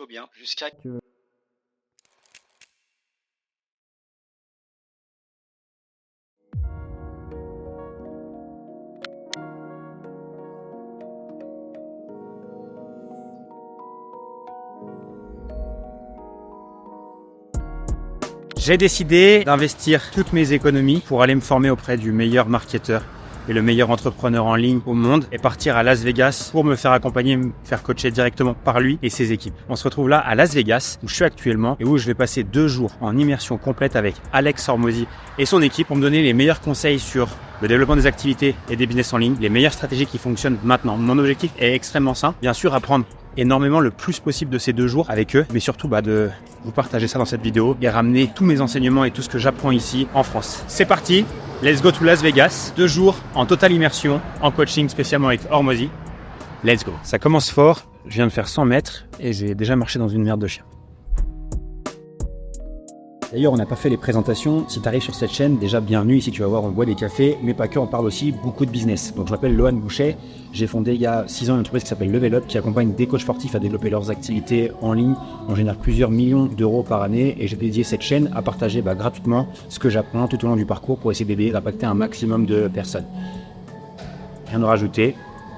plutôt bien jusqu'à que... J'ai décidé d'investir toutes mes économies pour aller me former auprès du meilleur marketeur et le meilleur entrepreneur en ligne au monde et partir à Las Vegas pour me faire accompagner, me faire coacher directement par lui et ses équipes. On se retrouve là à Las Vegas où je suis actuellement et où je vais passer 2 jours en immersion complète avec Alex Hormozi et son équipe pour me donner les meilleurs conseils sur le développement des activités et des business en ligne, les meilleures stratégies qui fonctionnent maintenant. Mon objectif est extrêmement simple, bien sûr apprendre énormément le plus possible de ces 2 jours avec eux, mais surtout de vous partager ça dans cette vidéo et ramener tous mes enseignements et tout ce que j'apprends ici en France. C'est parti, let's go to Las Vegas, 2 jours en totale immersion, en coaching spécialement avec Hormozi. Let's go. Ça commence fort, je viens de faire 100 mètres et j'ai déjà marché dans une merde de chien. D'ailleurs, on n'a pas fait les présentations. Si tu arrives sur cette chaîne, déjà bienvenue. Ici, tu vas voir, on boit des cafés, mais pas que, on parle aussi beaucoup de business. Donc, je m'appelle Lohan Boucher. J'ai fondé il y a 6 ans une entreprise qui s'appelle Level Up, qui accompagne des coachs sportifs à développer leurs activités en ligne. On génère plusieurs millions d'euros par année et j'ai dédié cette chaîne à partager gratuitement ce que j'apprends tout au long du parcours pour essayer d'aider, d'impacter un maximum de personnes. Rien à rajouter,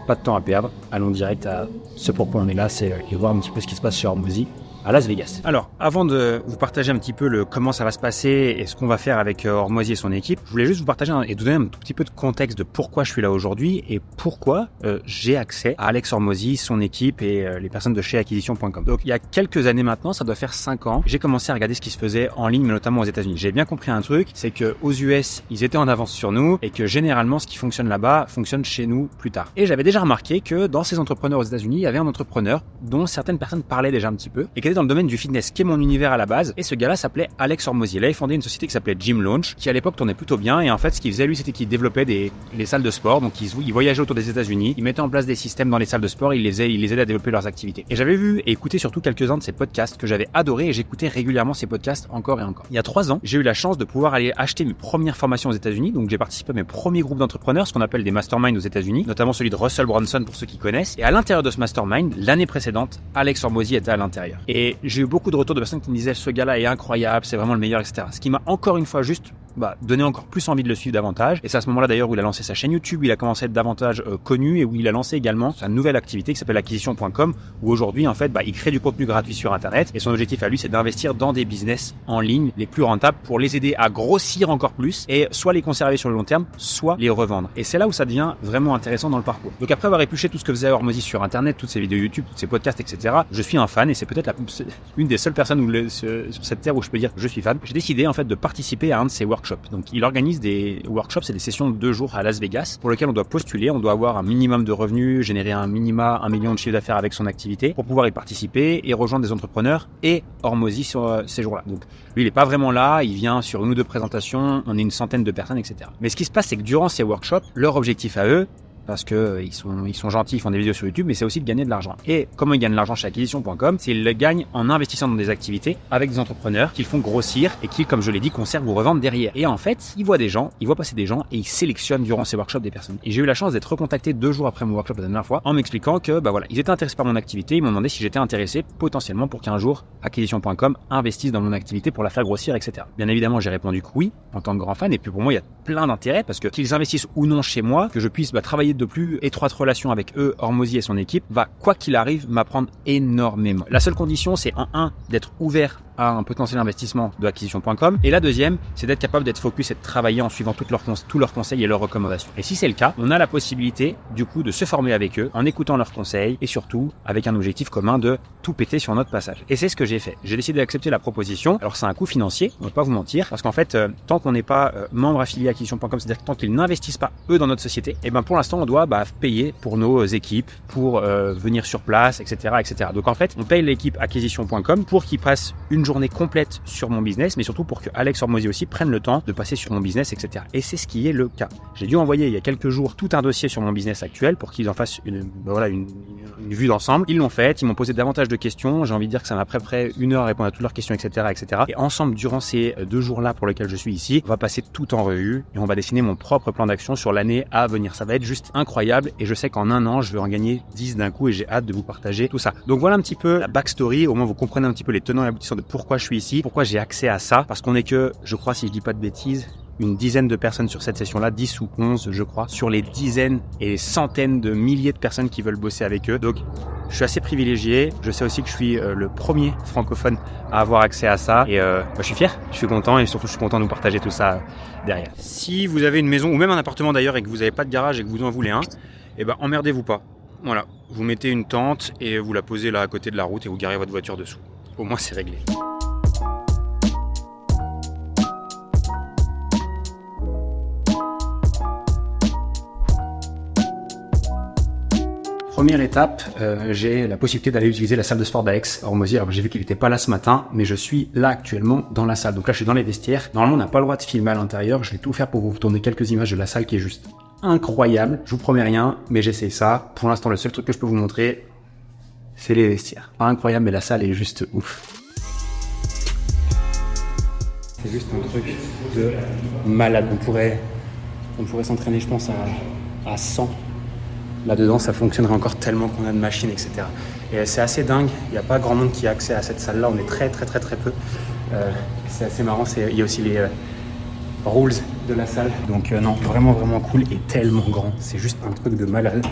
pas de temps à perdre. Allons direct à ce pourquoi on est là, c'est voir un petit peu ce qui se passe chez Hormozi à Las Vegas. Alors, avant de vous partager un petit peu comment ça va se passer et ce qu'on va faire avec Hormozi et son équipe, je voulais juste vous partager et donner un tout petit peu de contexte de pourquoi je suis là aujourd'hui et pourquoi j'ai accès à Alex Hormozi, son équipe et les personnes de chez acquisition.com. Donc, il y a quelques années maintenant, ça doit faire 5 ans, j'ai commencé à regarder ce qui se faisait en ligne, mais notamment aux États-Unis. J'ai bien compris un truc, c'est que aux US, ils étaient en avance sur nous et que généralement, ce qui fonctionne là-bas fonctionne chez nous plus tard. Et j'avais déjà remarqué que dans ces entrepreneurs aux États-Unis, il y avait un entrepreneur dont certaines personnes parlaient déjà un petit peu et qui était dans le domaine du fitness, qui est mon univers à la base. Et ce gars-là s'appelait Alex Hormozi. Il avait fondé une société qui s'appelait Gym Launch, qui à l'époque tournait plutôt bien. Et en fait, ce qu'il faisait, lui, c'était qu'il développait les salles de sport. Donc, il voyageait autour des États-Unis. Il mettait en place des systèmes dans les salles de sport. Il les aidait à développer leurs activités. Et j'avais vu et écouté surtout quelques-uns de ses podcasts que j'avais adorés et j'écoutais régulièrement ces podcasts encore et encore. Il y a 3 ans, j'ai eu la chance de pouvoir aller acheter mes premières formations aux États-Unis. Donc, j'ai participé à mes premiers groupes d'entrepreneurs, ce qu'on appelle des masterminds aux États-Unis, notamment celui de Russell Brunson pour ceux qui connaissent. Et à l'intérieur de ce mastermind, l'année précédente, Alex Hormozi était à l'intérieur. Et j'ai eu beaucoup de retours de personnes qui me disaient ce gars-là est incroyable, c'est vraiment le meilleur, etc. Ce qui m'a encore une fois juste donné encore plus envie de le suivre davantage. Et c'est à ce moment-là d'ailleurs où il a lancé sa chaîne YouTube, il a commencé à être davantage connu et où il a lancé également sa nouvelle activité qui s'appelle acquisition.com où aujourd'hui en fait il crée du contenu gratuit sur internet et son objectif à lui c'est d'investir dans des business en ligne les plus rentables pour les aider à grossir encore plus et soit les conserver sur le long terme, soit les revendre. Et c'est là où ça devient vraiment intéressant dans le parcours. Donc après avoir épluché tout ce que faisait Hormozi sur internet, toutes ses vidéos YouTube, tous ses podcasts, etc., je suis un fan et c'est peut-être une des seules personnes sur cette terre où je peux dire que je suis fan. J'ai décidé en fait de participer à un de ses workshops. Donc il organise des workshops, c'est des sessions de 2 jours à Las Vegas pour lesquelles on doit postuler, on doit avoir un minimum de revenus, générer un minima 1 million de chiffre d'affaires avec son activité pour pouvoir y participer et rejoindre des entrepreneurs et Hormozi sur ces jours-là. Donc lui il est pas vraiment là, il vient sur 1 ou 2 présentations, on est une centaine de personnes, etc. Mais ce qui se passe c'est que durant ces workshops, leur objectif à eux, parce que ils sont gentils, ils font des vidéos sur YouTube, mais c'est aussi de gagner de l'argent. Et comment ils gagnent de l'argent chez acquisition.com, c'est qu'ils le gagnent en investissant dans des activités avec des entrepreneurs qu'ils font grossir et qui, comme je l'ai dit, conservent ou revendent derrière. Et en fait, ils voient passer des gens et ils sélectionnent durant ces workshops des personnes. Et j'ai eu la chance d'être recontacté 2 jours après mon workshop la dernière fois en m'expliquant que ils étaient intéressés par mon activité, ils m'ont demandé si j'étais intéressé potentiellement pour qu'un jour acquisition.com investisse dans mon activité pour la faire grossir, etc. Bien évidemment, j'ai répondu que oui, en tant que grand fan. Et puis pour moi, il y a plein d'intérêts parce que qu'ils investissent ou non chez moi, que je puisse travailler de plus étroite relation avec eux, Hormozi et son équipe, va quoi qu'il arrive m'apprendre énormément. La seule condition, c'est d'être ouvert à un potentiel investissement de acquisition.com et la deuxième, c'est d'être capable d'être focus et de travailler en suivant tous leurs conseils et leurs recommandations. Et si c'est le cas, on a la possibilité du coup de se former avec eux en écoutant leurs conseils et surtout avec un objectif commun de tout péter sur notre passage. Et c'est ce que j'ai fait. J'ai décidé d'accepter la proposition. Alors c'est un coût financier, on ne va pas vous mentir, parce qu'en fait, tant qu'on n'est pas membre affilié à acquisition.com, c'est-à-dire que tant qu'ils n'investissent pas eux dans notre société, et pour l'instant on doit payer pour nos équipes, pour venir sur place, etc., etc. Donc en fait, on paye l'équipe acquisition.com pour qu'ils passent une journée complète sur mon business, mais surtout pour que Alex Hormozi aussi prenne le temps de passer sur mon business, etc. Et c'est ce qui est le cas. J'ai dû envoyer il y a quelques jours tout un dossier sur mon business actuel pour qu'ils en fassent une vue d'ensemble. Ils l'ont fait, ils m'ont posé davantage de questions. J'ai envie de dire que ça m'a près 1 heure à répondre à toutes leurs questions, etc., etc. Et ensemble, durant ces 2 jours-là pour lesquels je suis ici, on va passer tout en revue et on va dessiner mon propre plan d'action sur l'année à venir. Ça va être juste incroyable et je sais qu'en un an, je vais en gagner 10 d'un coup et j'ai hâte de vous partager tout ça. Donc voilà un petit peu la backstory, au moins vous comprenez un petit peu les tenants et aboutissants de pourquoi je suis ici, pourquoi j'ai accès à ça, parce qu'on est que, je crois si je dis pas de bêtises, une dizaine de personnes sur cette session-là, 10 ou 11 je crois, sur les dizaines et centaines de milliers de personnes qui veulent bosser avec eux. Donc je suis assez privilégié, je sais aussi que je suis le premier francophone à avoir accès à ça et je suis fier, je suis content et surtout je suis content de vous partager tout ça derrière. Si vous avez une maison ou même un appartement d'ailleurs et que vous n'avez pas de garage et que vous en voulez un, eh ben emmerdez-vous pas. Voilà, vous mettez une tente et vous la posez là à côté de la route et vous garez votre voiture dessous. Au moins c'est réglé. Première étape, j'ai la possibilité d'aller utiliser la salle de sport d'Alex Hormozy. Alors j'ai vu qu'il n'était pas là ce matin, mais je suis là actuellement dans la salle. Donc là je suis dans les vestiaires. Normalement on n'a pas le droit de filmer à l'intérieur. Je vais tout faire pour vous tourner quelques images de la salle qui est juste incroyable. Je vous promets rien, mais j'essaie ça. Pour l'instant le seul truc que je peux vous montrer, c'est les vestiaires. Pas incroyable, mais la salle est juste ouf. C'est juste un truc de malade. On pourrait s'entraîner je pense à 100. Là-dedans, ça fonctionnerait encore tellement qu'on a de machines, etc. Et c'est assez dingue. Il n'y a pas grand monde qui a accès à cette salle-là. On est très peu. C'est assez marrant. Il y a aussi les rules de la salle. Donc non, vraiment cool et tellement grand. C'est juste un truc de malade.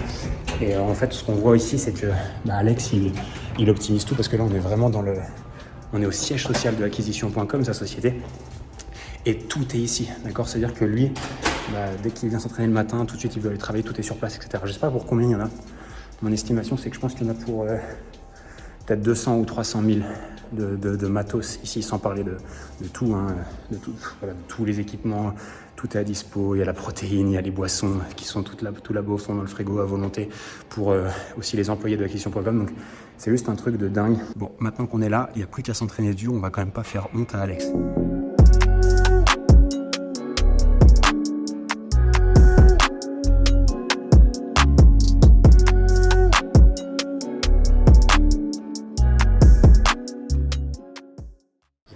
Et en fait, ce qu'on voit ici, c'est que Alex, il optimise tout parce que là, on est vraiment on est au siège social de acquisition.com, sa société. Et tout est ici, d'accord? C'est-à-dire que lui, dès qu'il vient s'entraîner le matin, tout de suite il veut aller travailler, tout est sur place, etc. Je ne sais pas pour combien il y en a. Mon estimation, c'est que je pense qu'il y en a pour peut-être 200 ou 300 000 de matos ici, sans parler de tout, hein, de tous les équipements. Tout est à dispo, il y a la protéine, il y a les boissons qui sont tout là-bas au fond dans le frigo à volonté pour aussi les employés de acquisition.com. Donc c'est juste un truc de dingue. Bon, maintenant qu'on est là, il n'y a plus qu'à s'entraîner dur, on va quand même pas faire honte à Alex.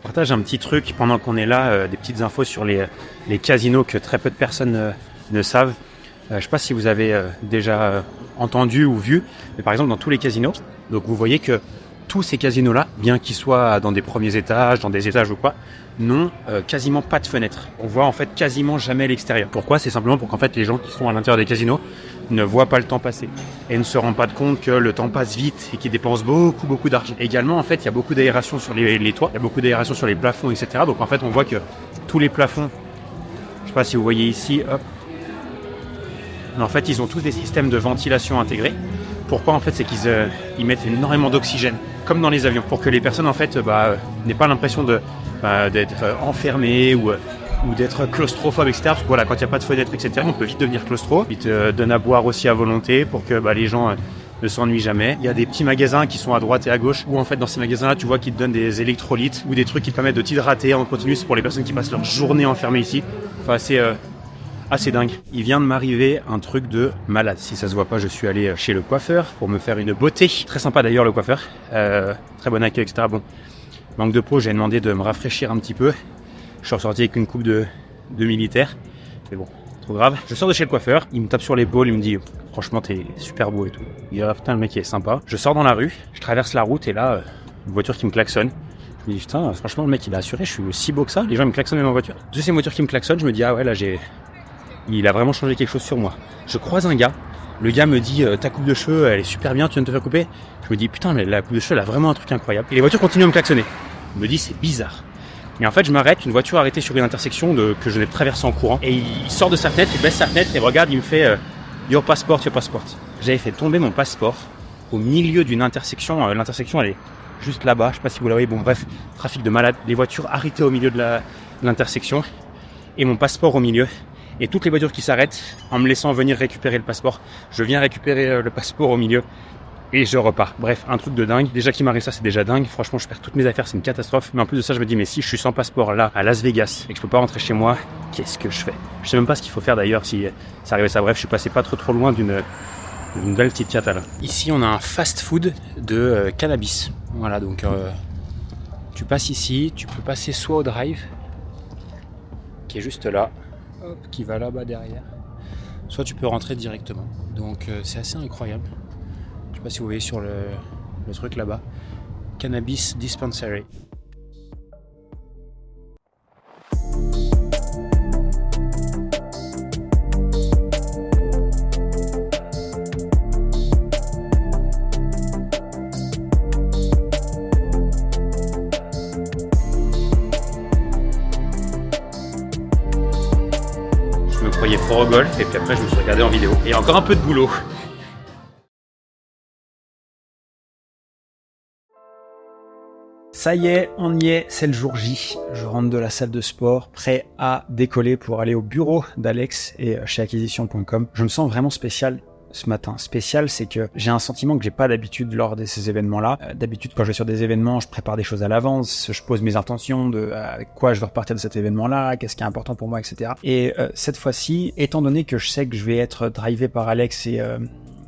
Partage un petit truc pendant qu'on est là, des petites infos sur les casinos que très peu de personnes ne savent. Je ne sais pas si vous avez déjà entendu ou vu, mais par exemple dans tous les casinos, donc vous voyez que tous ces casinos-là, bien qu'ils soient dans des premiers étages, dans des étages ou quoi, n'ont quasiment pas de fenêtres. On voit en fait quasiment jamais l'extérieur. Pourquoi? C'est simplement pour qu'en fait les gens qui sont à l'intérieur des casinos ne voient pas le temps passer et ne se rendent pas compte que le temps passe vite et qu'ils dépensent beaucoup d'argent. Également, en fait, il y a beaucoup d'aération sur les toits, il y a beaucoup d'aération sur les plafonds, etc. Donc en fait, on voit que tous les plafonds, je ne sais pas si vous voyez ici, hop, mais en fait, ils ont tous des systèmes de ventilation intégrés. Pourquoi? En fait, c'est qu'ils mettent énormément d'oxygène, comme dans les avions, pour que les personnes en fait n'aient pas l'impression d'être enfermées ou d'être claustrophobe, etc. Parce que voilà, quand il n'y a pas de fenêtre, etc., on peut vite devenir claustro. Ils te donnent à boire aussi à volonté pour que les gens ne s'ennuient jamais. Il y a des petits magasins qui sont à droite et à gauche, où en fait dans ces magasins-là, tu vois qu'ils te donnent des électrolytes ou des trucs qui te permettent de t'hydrater en continu. C'est pour les personnes qui passent leur journée enfermées ici. Enfin, c'est assez dingue. Il vient de m'arriver un truc de malade. Si ça se voit pas, je suis allé chez le coiffeur pour me faire une beauté. Très sympa d'ailleurs le coiffeur. Très bon accueil, etc. Bon, manque de peau, j'ai demandé de me rafraîchir un petit peu. Je suis ressorti avec une coupe de militaire. Mais bon, trop grave. Je sors de chez le coiffeur, il me tape sur l'épaule, il me dit « Franchement, t'es super beau et tout. » Il dit « Ah putain, le mec il est sympa. » Je sors dans la rue, je traverse la route et là, une voiture qui me klaxonne. Je me dis « Putain, franchement, le mec il a assuré, je suis si beau que ça. » Les gens ils me klaxonnent en voiture. Deuxième voiture qui me klaxonne, je me dis « Ah ouais, là il a vraiment changé quelque chose sur moi. » Je croise un gars. Le gars me dit « Ta coupe de cheveux, elle est super bien, tu viens de te faire couper ?» Je me dis « Putain, mais la coupe de cheveux, elle a vraiment un truc incroyable. » Et les voitures continuent à me klaxonner. Je me dis « C'est bizarre. » Et en fait, je m'arrête, une voiture arrêtée sur une intersection que je venais de traverser en courant. Et il sort de sa fenêtre, il baisse sa fenêtre et regarde, il me fait Your passport, your passport. J'avais fait tomber mon passeport au milieu d'une intersection. L'intersection, elle est juste là-bas, je sais pas si vous la voyez. Bon, bref, trafic de malade. Les voitures arrêtées au milieu de l'intersection et mon passeport au milieu. Et toutes les voitures qui s'arrêtent en me laissant venir récupérer le passeport. Je viens récupérer le passeport au milieu. Et je repars. Bref, un truc de dingue. Déjà qu'il m'arrive ça, c'est déjà dingue. Franchement, je perds toutes mes affaires, c'est une catastrophe. Mais en plus de ça, je me dis, mais si je suis sans passeport là, à Las Vegas, et que je peux pas rentrer chez moi, qu'est-ce que je fais? Je sais même pas ce qu'il faut faire d'ailleurs si ça arrivait ça. Bref, je suis passé pas trop loin d'une belle petite cata là. Ici, on a un fast-food de cannabis. Voilà, donc tu passes ici, tu peux passer soit au drive, qui est juste là, hop, qui va là-bas derrière. soit tu peux rentrer directement. Donc c'est assez incroyable. Je sais pas si vous voyez sur le truc là-bas. Cannabis Dispensary. Je me croyais fort au golf et puis après je me suis regardé en vidéo. Et encore un peu de boulot. Ça y est, on y est, c'est le jour J. Je rentre de la salle de sport, prêt à décoller pour aller au bureau d'Alex et chez acquisition.com. Je me sens vraiment spécial ce matin. Spécial, c'est que j'ai un sentiment que j'ai pas d'habitude lors de ces événements-là. D'habitude, quand je vais sur des événements, je prépare des choses à l'avance, je pose mes intentions de avec quoi je veux repartir de cet événement-là, qu'est-ce qui est important pour moi, etc. Et cette fois-ci, étant donné que je sais que je vais être drivé par Alex et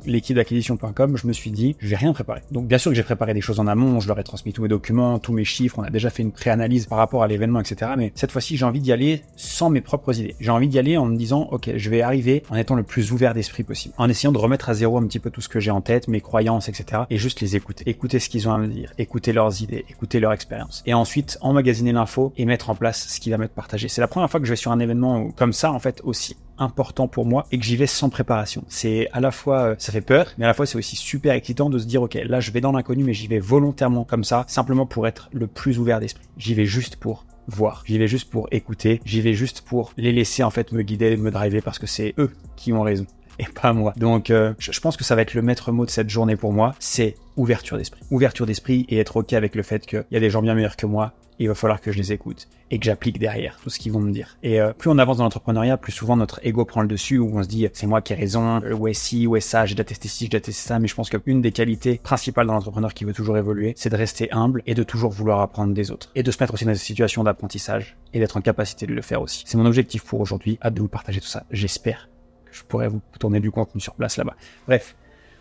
l'équipe d'acquisition.com, je me suis dit, je vais rien préparer. Donc bien sûr que j'ai préparé des choses en amont, je leur ai transmis tous mes documents, tous mes chiffres, on a déjà fait une pré-analyse par rapport à l'événement, etc. Mais cette fois-ci, j'ai envie d'y aller sans mes propres idées. J'ai envie d'y aller en me disant, ok, je vais arriver en étant le plus ouvert d'esprit possible, en essayant de remettre à zéro un petit peu tout ce que j'ai en tête, mes croyances, etc. Et juste les écouter. Écouter ce qu'ils ont à me dire, écouter leurs idées, écouter leur expérience. Et ensuite, emmagasiner l'info et mettre en place ce qui va m'être partagé. C'est la première fois que je vais sur un événement comme ça, en fait, aussi important pour moi et que j'y vais sans préparation. C'est à la fois, ça fait peur, mais à la fois c'est aussi super excitant de se dire ok, là je vais dans l'inconnu mais j'y vais volontairement comme ça, simplement pour être le plus ouvert d'esprit. J'y vais juste pour voir, j'y vais juste pour écouter, j'y vais juste pour les laisser en fait me guider, me driver parce que c'est eux qui ont raison et pas moi. Donc je pense que ça va être le maître mot de cette journée pour moi, c'est ouverture d'esprit. Ouverture d'esprit et être ok avec le fait qu'il y a des gens bien meilleurs que moi. Il va falloir que je les écoute et que j'applique derrière tout ce qu'ils vont me dire. Et plus on avance dans l'entrepreneuriat, plus souvent notre ego prend le dessus, où on se dit c'est moi qui ai raison, ouais ci, ouais ça, j'ai déjà testé ci, j'ai déjà testé ça. Mais je pense qu'une des qualités principales dans l'entrepreneur qui veut toujours évoluer, c'est de rester humble et de toujours vouloir apprendre des autres. Et de se mettre aussi dans des situations d'apprentissage et d'être en capacité de le faire aussi. C'est mon objectif pour aujourd'hui, hâte de vous partager tout ça. J'espère que je pourrai vous tourner du contenu sur place là-bas. Bref,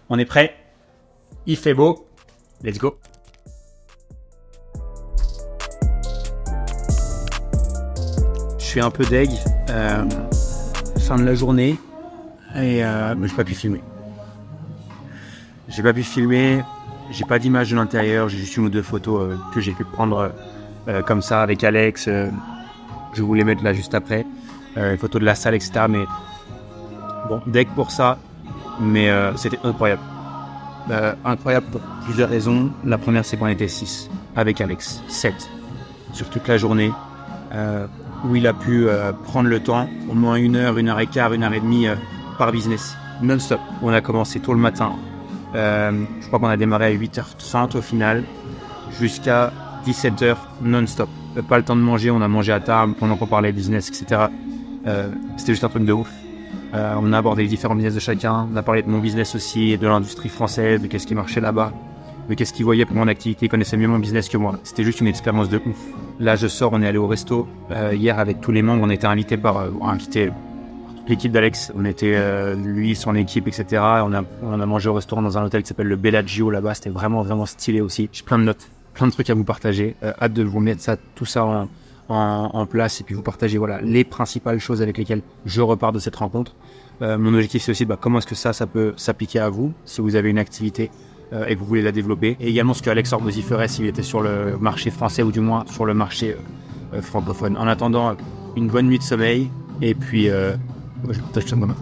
on est prêt, il fait beau, let's go. Je suis un peu deg, fin de la journée, et j'ai pas pu filmer. J'ai pas d'image de l'intérieur, j'ai juste une ou deux photos que j'ai pu prendre comme ça avec Alex. Je voulais mettre là juste après, les photos de la salle, etc. Mais bon, deg pour ça, mais c'était incroyable. Incroyable pour plusieurs raisons. La première, c'est qu'on était 6 avec Alex, 7 sur toute la journée. Où il a pu prendre le temps, au moins 1 heure, 1 heure et quart, 1 heure et demie par business, non-stop. On a commencé tôt le matin, je crois qu'on a démarré à 8h30 au final, jusqu'à 17h non-stop. Pas le temps de manger, on a mangé à table pendant qu'on parlait business, etc. C'était juste un truc de ouf. On a abordé les différents business de chacun, on a parlé de mon business aussi, de l'industrie française, de qu'est-ce qui marchait là-bas, de qu'est-ce qu'il voyait pour mon activité, il connaissait mieux mon business que moi. C'était juste une expérience de ouf. Là, je sors, on est allé au resto. Hier, avec tous les membres, on était invités par l'équipe d'Alex. On était, lui, son équipe, etc. On a mangé au restaurant dans un hôtel qui s'appelle le Bellagio là-bas. C'était vraiment, vraiment stylé aussi. J'ai plein de notes, plein de trucs à vous partager. Hâte de vous mettre tout ça en place et puis vous partager voilà, les principales choses avec lesquelles je repars de cette rencontre. Mon objectif, c'est aussi comment est-ce que ça peut s'appliquer à vous si vous avez une activité et que vous voulez la développer. Et également ce que Alex Hormozy ferait s'il était sur le marché français ou du moins sur le marché francophone. En attendant, une bonne nuit de sommeil et puis je partage ça moi-même.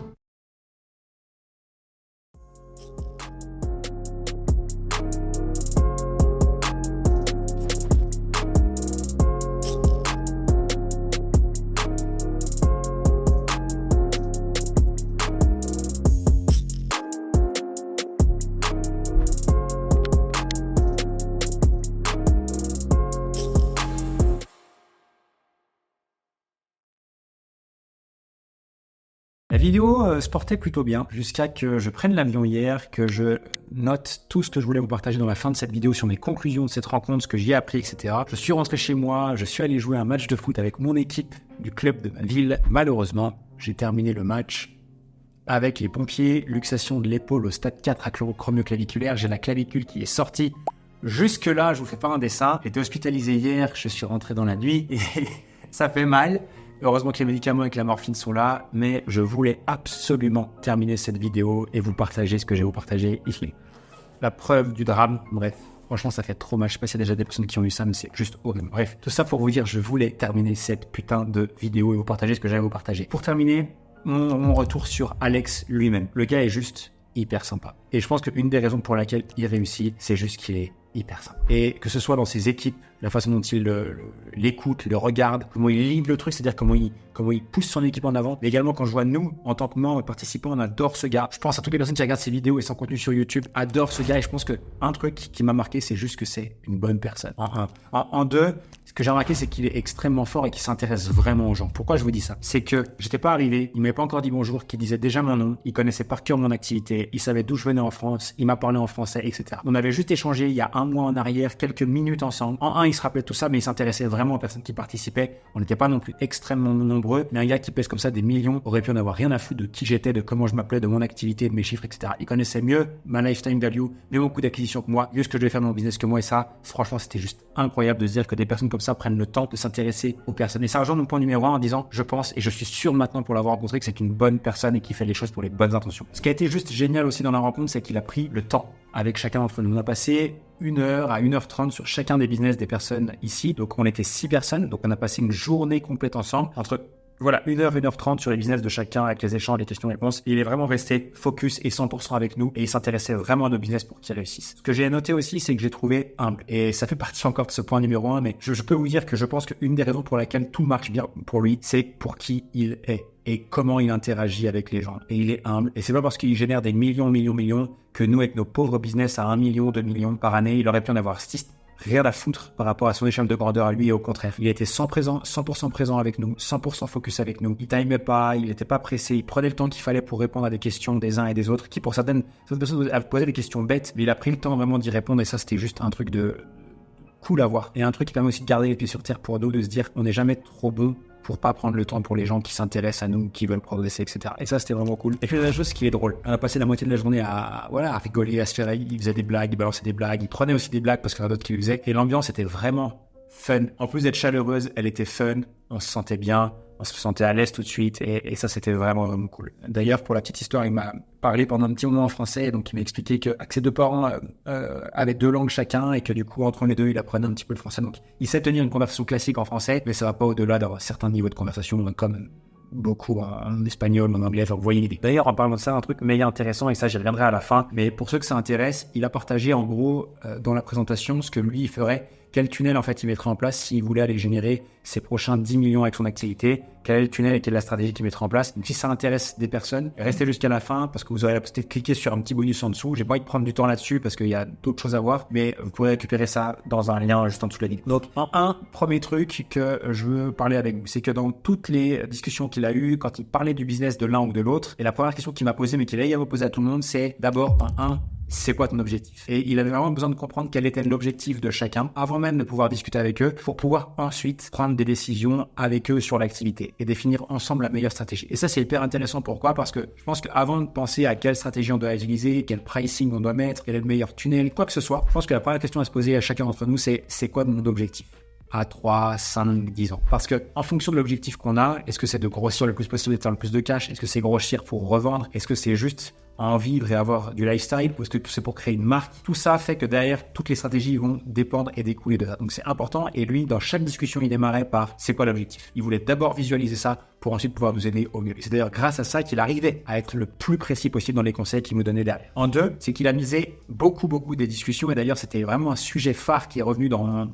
La vidéo se portait plutôt bien jusqu'à que je prenne l'avion hier, que je note tout ce que je voulais vous partager dans la fin de cette vidéo sur mes conclusions de cette rencontre, ce que j'y ai appris, etc. Je suis rentré chez moi, je suis allé jouer un match de foot avec mon équipe du club de ma ville. Malheureusement, j'ai terminé le match avec les pompiers, luxation de l'épaule au stade 4 acrocromioclaviculaire. J'ai la clavicule qui est sortie. Jusque-là, je vous fais pas un dessin. J'étais hospitalisé hier, je suis rentré dans la nuit et ça fait mal. Heureusement que les médicaments et que la morphine sont là, mais je voulais absolument terminer cette vidéo et vous partager ce que j'ai à vous partager ici. La preuve du drame, bref. Franchement, ça fait trop mal. Je sais pas s'il y a déjà des personnes qui ont eu ça, mais c'est juste horrible. Bref, tout ça pour vous dire, je voulais terminer cette putain de vidéo et vous partager ce que j'avais à vous partager. Pour terminer, mon retour sur Alex lui-même. Le gars est juste hyper sympa. Et je pense qu'une des raisons pour laquelle il réussit, c'est juste qu'il est hyper sympa. Et que ce soit dans ses équipes, la façon dont il l'écoute, le regarde, comment il livre le truc, c'est-à-dire comment il pousse son équipe en avant. Mais également quand je vois nous, en tant que membres et participants, on adore ce gars. Je pense à toutes les personnes qui regardent ses vidéos et son contenu sur YouTube, adorent ce gars. Et je pense qu'un truc qui m'a marqué, c'est juste que c'est une bonne personne. En deux, ce que j'ai remarqué, c'est qu'il est extrêmement fort et qu'il s'intéresse vraiment aux gens. Pourquoi je vous dis ça? C'est que j'étais pas arrivé, il m'avait pas encore dit bonjour, qu'il disait déjà mon nom, il connaissait par cœur mon activité, il savait d'où je venais en France, il m'a parlé en français, etc. On avait juste échangé il y a un mois en arrière, quelques minutes ensemble. En un, il se rappelait tout ça, mais il s'intéressait vraiment aux personnes qui participaient. On n'était pas non plus extrêmement nombreux, mais un gars qui pèse comme ça des millions aurait pu en avoir rien à foutre de qui j'étais, de comment je m'appelais, de mon activité, de mes chiffres, etc. Il connaissait mieux ma lifetime value, mieux mon coût d'acquisition que moi, mieux ce que je devais faire dans mon business que moi, et ça, franchement, c'était juste incroyable de se dire que des personnes comme ça prennent le temps de s'intéresser aux personnes. Et ça rejoint mon point numéro 1 en disant, je pense, et je suis sûr maintenant pour l'avoir rencontré, que c'est une bonne personne et qui fait les choses pour les bonnes intentions. Ce qui a été juste génial aussi dans la rencontre, c'est qu'il a pris le temps avec chacun d'entre nous. On a passé 1h à 1h30 sur chacun des business des personnes ici. Donc on était 6 personnes, donc on a passé une journée complète ensemble, entre 1h, 1h30 sur les business de chacun avec les échanges, les questions-réponses. Il est vraiment resté focus et 100% avec nous et il s'intéressait vraiment à nos business pour qu'ils réussissent. Ce que j'ai noté aussi, c'est que j'ai trouvé humble. Et ça fait partie encore de ce point numéro 1, mais je peux vous dire que je pense qu'une des raisons pour laquelle tout marche bien pour lui, c'est pour qui il est et comment il interagit avec les gens. Et il est humble. Et c'est pas parce qu'il génère des millions que nous, avec nos pauvres business à 1 million, 2 millions par année, il aurait pu en avoir 6. Rien à foutre par rapport à son échelle de grandeur à lui, et au contraire. Il était 100% présent avec nous, 100% focus avec nous. Il timait pas, il n'était pas pressé, il prenait le temps qu'il fallait pour répondre à des questions des uns et des autres, qui pour certaines personnes posaient des questions bêtes, mais il a pris le temps vraiment d'y répondre, et ça c'était juste un truc de cool à voir. Et un truc qui permet aussi de garder les pieds sur terre pour nous, de se dire on n'est jamais trop bon pour pas prendre le temps pour les gens qui s'intéressent à nous, qui veulent progresser, etc. Et ça, c'était vraiment cool. Et puis, la chose qui est drôle, on a passé la moitié de la journée à rigoler, à se faire, il faisait des blagues, il balançait des blagues, il prenait aussi des blagues parce qu'il y en a d'autres qui le faisaient. Et l'ambiance était vraiment fun. En plus d'être chaleureuse, elle était fun, on se sentait bien, on se sentait à l'aise tout de suite, et ça, c'était vraiment cool. D'ailleurs, pour la petite histoire, il m'a parlé pendant un petit moment en français, donc il m'a expliqué que ses deux parents avaient 2 langues chacun, et que du coup, entre les deux, il apprenait un petit peu le français. Donc, il sait tenir une conversation classique en français, mais ça va pas au-delà d'avoir certains niveaux de conversation, comme beaucoup en espagnol, en anglais, enfin, vous voyez l'idée. D'ailleurs, en parlant de ça, un truc méga intéressant, et ça, j'y reviendrai à la fin, mais pour ceux que ça intéresse, il a partagé en gros, dans la présentation, ce que lui, il ferait, quel tunnel en fait il mettrait en place s'il voulait aller générer ses prochains 10 millions avec son activité, quel est le tunnel et quelle est la stratégie qu'il mettrait en place. Donc si ça intéresse des personnes, restez jusqu'à la fin parce que vous aurez la possibilité de cliquer sur un petit bonus en dessous. J'ai pas envie de prendre du temps là-dessus parce qu'il y a d'autres choses à voir, mais vous pourrez récupérer ça dans un lien juste en dessous de la vidéo. Donc premier truc que je veux parler avec vous, c'est que dans toutes les discussions qu'il a eues, quand il parlait du business de l'un ou de l'autre, et la première question qu'il m'a posée, mais qu'il a également posée à tout le monde, c'est d'abord c'est quoi ton objectif? Et il avait vraiment besoin de comprendre quel était l'objectif de chacun avant même de pouvoir discuter avec eux pour pouvoir ensuite prendre des décisions avec eux sur l'activité et définir ensemble la meilleure stratégie. Et ça, c'est hyper intéressant. Pourquoi? Parce que je pense qu'avant de penser à quelle stratégie on doit utiliser, quel pricing on doit mettre, quel est le meilleur tunnel, quoi que ce soit, je pense que la première question à se poser à chacun d'entre nous, c'est quoi mon objectif? À 3, 5, 10 ans. Parce que, en fonction de l'objectif qu'on a, est-ce que c'est de grossir le plus possible et de faire le plus de cash? Est-ce que c'est grossir pour revendre? Est-ce que c'est juste en vivre et avoir du lifestyle? Ou est-ce que c'est pour créer une marque? Tout ça fait que derrière, toutes les stratégies vont dépendre et découler de ça. Donc c'est important. Et lui, dans chaque discussion, il démarrait par c'est quoi l'objectif? Il voulait d'abord visualiser ça pour ensuite pouvoir nous aider au mieux. Et c'est d'ailleurs grâce à ça qu'il arrivait à être le plus précis possible dans les conseils qu'il nous donnait derrière. En deux, c'est qu'il a misé beaucoup des discussions. Et d'ailleurs, c'était vraiment un sujet phare qui est revenu dans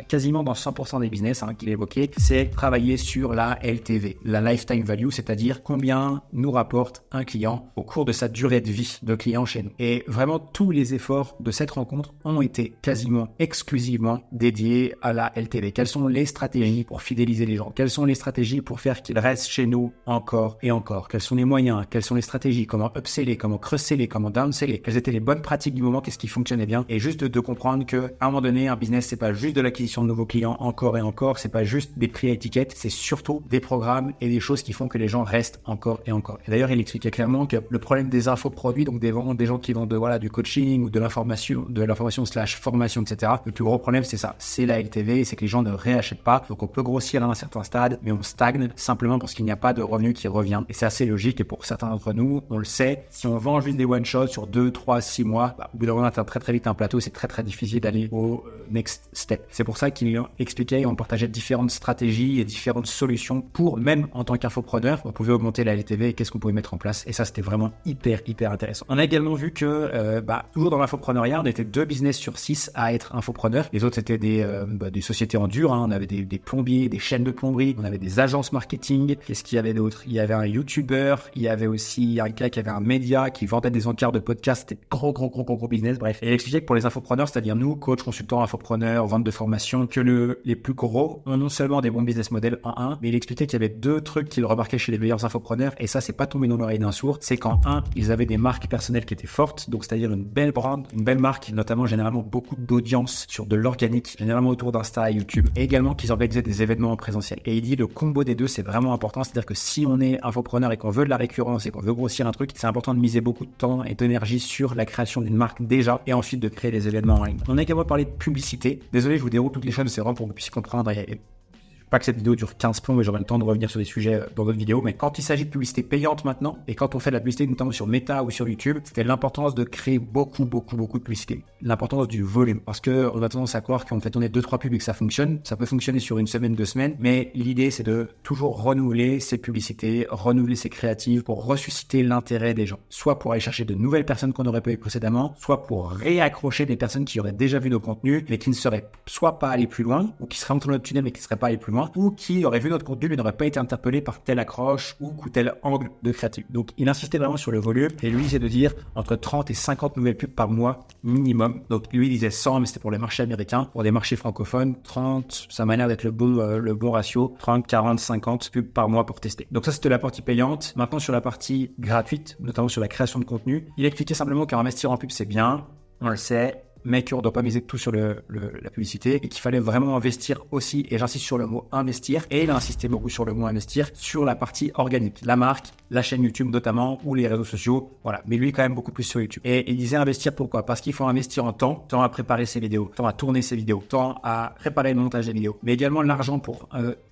quasiment dans 100% des business qu'il évoquait, c'est travailler sur la LTV, la lifetime value, c'est-à-dire combien nous rapporte un client au cours de sa durée de vie de client chez nous. Et vraiment, tous les efforts de cette rencontre ont été quasiment exclusivement dédiés à la LTV. Quelles sont les stratégies pour fidéliser les gens? Quelles sont les stratégies pour faire qu'ils restent chez nous encore et encore? Quels sont les moyens? Quelles sont les stratégies? Comment upseller? Comment cross-seller? Comment downseller? Quelles étaient les bonnes pratiques du moment? Qu'est-ce qui fonctionnait bien? Et juste de comprendre qu'à un moment donné, un business, c'est pas juste de la l'acquisition de nouveaux clients encore et encore. C'est pas juste des prix à étiquette, c'est surtout des programmes et des choses qui font que les gens restent encore et encore. Et d'ailleurs, il expliquait clairement que le problème des infoproduits, donc des gens qui vendent du coaching ou de l'information / formation, etc. Le plus gros problème, c'est ça, c'est la LTV, c'est que les gens ne réachètent pas. Donc on peut grossir à un certain stade, mais on stagne simplement parce qu'il n'y a pas de revenu qui revient. Et c'est assez logique. Et pour certains d'entre nous, on le sait, si on vend juste des one-shots sur 2, 3, 6 mois, au bout d'un moment, on atteint très très vite un plateau. C'est très très difficile d'aller au next step. C'est pour ça qu'il expliquait et on partageait différentes stratégies et différentes solutions pour, même en tant qu'infopreneur, on pouvait augmenter la LTV et qu'est-ce qu'on pouvait mettre en place. Et ça, c'était vraiment hyper intéressant. On a également vu que, toujours dans l'infopreneuriat, on était 2 business sur 6 à être infopreneurs. Les autres, c'était des sociétés en dur. On avait des plombiers, des chaînes de plomberie, on avait des agences marketing. Qu'est-ce qu'il y avait d'autre? Il y avait un YouTuber, il y avait aussi un gars qui avait un média qui vendait des encarts de podcast. C'était gros business, bref. Et il expliquait que pour les infopreneurs, c'est-à-dire nous, coach, consultants, infopreneurs, vente de formation, que les plus gros ont non seulement des bons business models en un, mais il expliquait qu'il y avait 2 trucs qu'il remarquait chez les meilleurs infopreneurs, et ça, c'est pas tombé dans l'oreille d'un sourd. C'est qu'en ils avaient des marques personnelles qui étaient fortes, donc c'est-à-dire une belle brand, une belle marque, notamment généralement beaucoup d'audience sur de l'organique, généralement autour d'Insta et YouTube, et également qu'ils organisaient des événements en présentiel. Et il dit le combo des deux, c'est vraiment important, c'est-à-dire que si on est infopreneur et qu'on veut de la récurrence et qu'on veut grossir un truc, c'est important de miser beaucoup de temps et d'énergie sur la création d'une marque déjà, et ensuite de créer des événements en ligne. On a également parlé de publicité. Désolé, je vous déroule toutes les choses, c'est vraiment pour que vous puissiez comprendre. Pas que cette vidéo dure 15 plombs, mais j'aurai le temps de revenir sur des sujets dans d'autres vidéos. Mais quand il s'agit de publicité payante maintenant, et quand on fait de la publicité notamment sur Meta ou sur YouTube, c'était l'importance de créer beaucoup de publicité. L'importance du volume. Parce que on a tendance à croire qu'on fait tourner 2-3 pubs et que ça fonctionne. Ça peut fonctionner sur une semaine, 2 semaines. Mais l'idée, c'est de toujours renouveler ses publicités, renouveler ses créatives pour ressusciter l'intérêt des gens. Soit pour aller chercher de nouvelles personnes qu'on n'aurait pas eu précédemment, soit pour réaccrocher des personnes qui auraient déjà vu nos contenus, mais qui ne seraient soit pas allées plus loin, ou qui seraient rentrées dans notre tunnel, mais qui ne seraient pas allées plus loin, ou qui auraient vu notre contenu mais n'auraient pas été interpellés par telle accroche ou tel angle de créatif. Donc il insistait vraiment sur le volume, et lui c'est de dire entre 30 et 50 nouvelles pubs par mois minimum. Donc lui il disait 100, mais c'était pour les marchés américains. Pour des marchés francophones, 30, ça m'a l'air d'être le bon ratio, 30, 40, 50 pubs par mois pour tester. Donc ça c'était la partie payante. Maintenant sur la partie gratuite, notamment sur la création de contenu, il expliquait simplement qu'investir en pub c'est bien, on le sait, mais qu'on ne doit pas miser tout sur la publicité et qu'il fallait vraiment investir aussi, et j'insiste sur le mot investir, et il a insisté beaucoup sur le mot investir, sur la partie organique, la marque, la chaîne YouTube notamment, ou les réseaux sociaux, voilà, mais lui quand même beaucoup plus sur YouTube. Et il disait investir pourquoi? Parce qu'il faut investir en temps à préparer ses vidéos, temps à tourner ses vidéos, temps à préparer le montage des vidéos, mais également l'argent pour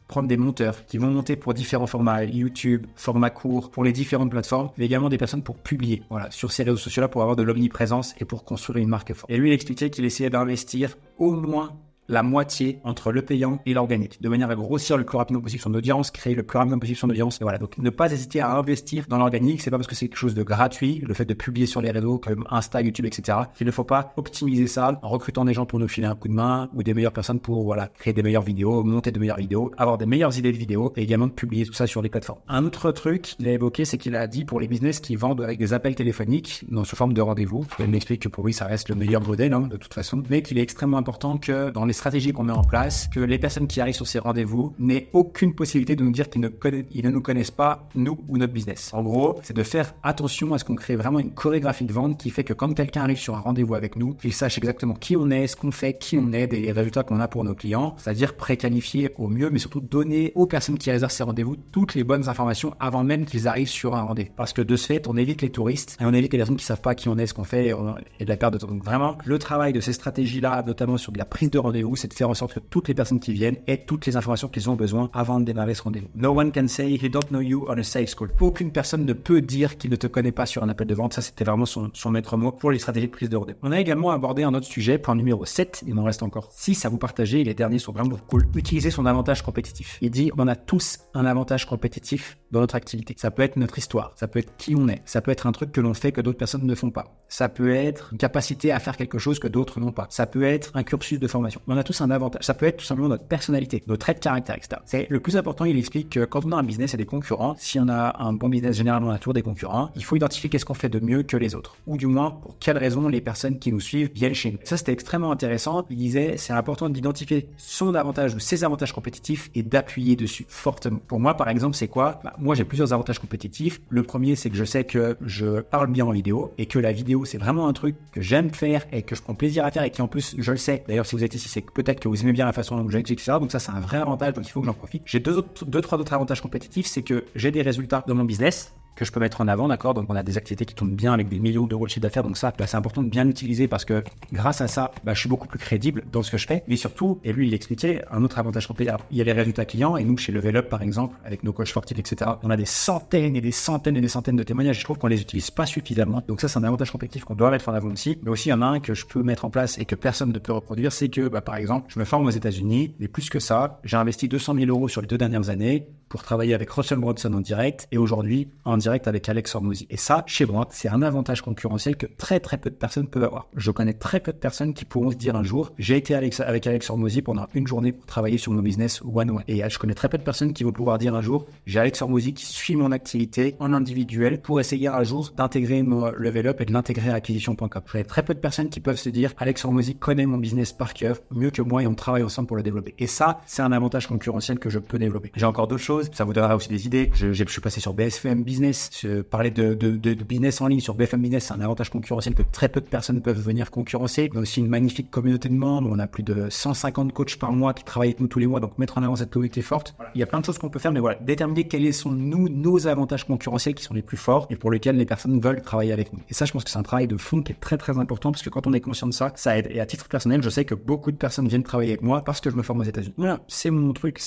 prendre des monteurs qui vont monter pour différents formats, YouTube, format court, pour les différentes plateformes, mais également des personnes pour publier, voilà, sur ces réseaux sociaux-là, pour avoir de l'omniprésence et pour construire une marque forte. Et lui, il expliquait qu'il essayait d'investir au moins la moitié entre le payant et l'organique, de manière à grossir le plus rapidement possible son audience, créer le plus rapidement possible son audience, et voilà. Donc ne pas hésiter à investir dans l'organique, c'est pas parce que c'est quelque chose de gratuit, le fait de publier sur les réseaux comme Insta, YouTube, etc., qu'il ne faut pas optimiser ça en recrutant des gens pour nous filer un coup de main, ou des meilleures personnes pour, voilà, créer des meilleures vidéos, monter de meilleures vidéos, avoir des meilleures idées de vidéos, et également de publier tout ça sur les plateformes. Un autre truc qu'il a évoqué, c'est qu'il a dit pour les business qui vendent avec des appels téléphoniques, sous forme de rendez-vous, il m'explique que pour lui ça reste le meilleur modèle, de toute façon, mais qu'il est extrêmement important que dans les stratégies qu'on met en place, que les personnes qui arrivent sur ces rendez-vous n'aient aucune possibilité de nous dire qu'ils ne nous connaissent pas, nous ou notre business. En gros, c'est de faire attention à ce qu'on crée vraiment une chorégraphie de vente qui fait que quand quelqu'un arrive sur un rendez-vous avec nous, qu'il sache exactement qui on est, ce qu'on fait, qui on est, et les résultats qu'on a pour nos clients, c'est-à-dire préqualifier au mieux, mais surtout donner aux personnes qui réservent ces rendez-vous toutes les bonnes informations avant même qu'ils arrivent sur un rendez-vous. Parce que de ce fait, on évite les touristes et on évite les personnes qui savent pas qui on est, ce qu'on fait, et de la perte de temps. Donc vraiment, le travail de ces stratégies-là, notamment sur de la prise de rendez-vous, c'est de faire en sorte que toutes les personnes qui viennent aient toutes les informations qu'ils ont besoin avant de démarrer ce rendez-vous. No one can say he don't know you on a sales call. Aucune personne ne peut dire qu'il ne te connaît pas sur un appel de vente. Ça, c'était vraiment son maître mot pour les stratégies de prise de rendez-vous. On a également abordé un autre sujet, point numéro 7. Il m'en reste encore 6 à vous partager. Les derniers sont vraiment cool. Utiliser son avantage compétitif. Il dit, on a tous un avantage compétitif dans notre activité. Ça peut être notre histoire. Ça peut être qui on est. Ça peut être un truc que l'on fait que d'autres personnes ne font pas. Ça peut être une capacité à faire quelque chose que d'autres n'ont pas. Ça peut être un cursus de formation. On a tous un avantage. Ça peut être tout simplement notre personnalité, nos traits de caractère, etc. C'est le plus important. Il explique que quand on a un business et des concurrents, si on a un bon business, généralement on a toujours des concurrents, il faut identifier qu'est-ce qu'on fait de mieux que les autres. Ou du moins, pour quelles raisons les personnes qui nous suivent viennent chez nous. Ça, c'était extrêmement intéressant. Il disait, c'est important d'identifier son avantage ou ses avantages compétitifs et d'appuyer dessus fortement. Pour moi, par exemple, c'est quoi? moi j'ai plusieurs avantages compétitifs. Le premier, c'est que je sais que je parle bien en vidéo et que la vidéo, c'est vraiment un truc que j'aime faire et que je prends plaisir à faire et qui en plus, je le sais. D'ailleurs, si vous êtes ici, c'est que peut-être que vous aimez bien la façon dont j'explique ça. Donc ça, c'est un vrai avantage, donc il faut que j'en profite. J'ai trois autres avantages compétitifs, c'est que j'ai des résultats dans mon business que je peux mettre en avant, d'accord? Donc on a des activités qui tournent bien avec des millions d'euros de chiffre d'affaires, donc ça, c'est important de bien l'utiliser parce que grâce à ça, je suis beaucoup plus crédible dans ce que je fais. Mais surtout, et lui il expliquait, un autre avantage complémentaire, il y a les résultats clients, et nous chez Level Up par exemple, avec nos coachs sportifs, etc., on a des centaines et des centaines et des centaines de témoignages, je trouve qu'on les utilise pas suffisamment. Donc ça, c'est un avantage compétitif qu'on doit mettre en avant aussi. Mais aussi, il y en a un que je peux mettre en place et que personne ne peut reproduire, c'est que, par exemple, je me forme aux États-Unis, mais plus que ça, j'ai investi 200 000 euros sur les 2 dernières années pour travailler avec Russell Brunson en direct et aujourd'hui en direct avec Alex Hormozy. Et ça, chez moi, c'est un avantage concurrentiel que très très peu de personnes peuvent avoir. Je connais très peu de personnes qui pourront se dire un jour, j'ai été avec Alex Hormozy pendant une journée pour travailler sur mon business one-on-one. Et je connais très peu de personnes qui vont pouvoir dire un jour, j'ai Alex Hormozy qui suit mon activité en individuel pour essayer un jour d'intégrer mon Level Up et de l'intégrer à acquisition.com. Je connais très peu de personnes qui peuvent se dire, Alex Hormozy connaît mon business par cœur mieux que moi et on travaille ensemble pour le développer. Et ça, c'est un avantage concurrentiel que je peux développer. J'ai encore d'autres choses, ça vous donnera aussi des idées. Je suis passé sur BFM Business, parler de business en ligne sur BFM Business, c'est un avantage concurrentiel que très peu de personnes peuvent venir concurrencer. On a aussi une magnifique communauté de membres, on a plus de 150 coachs par mois qui travaillent avec nous tous les mois, donc mettre en avant cette communauté forte. Voilà. Il y a plein de choses qu'on peut faire, mais voilà, déterminer quels sont nos avantages concurrentiels qui sont les plus forts et pour lesquels les personnes veulent travailler avec nous. Et ça, je pense que c'est un travail de fond qui est très très important parce que quand on est conscient de ça, ça aide. Et à titre personnel, je sais que beaucoup de personnes viennent travailler avec moi parce que je me forme aux États-Unis. Voilà, c'est mon truc,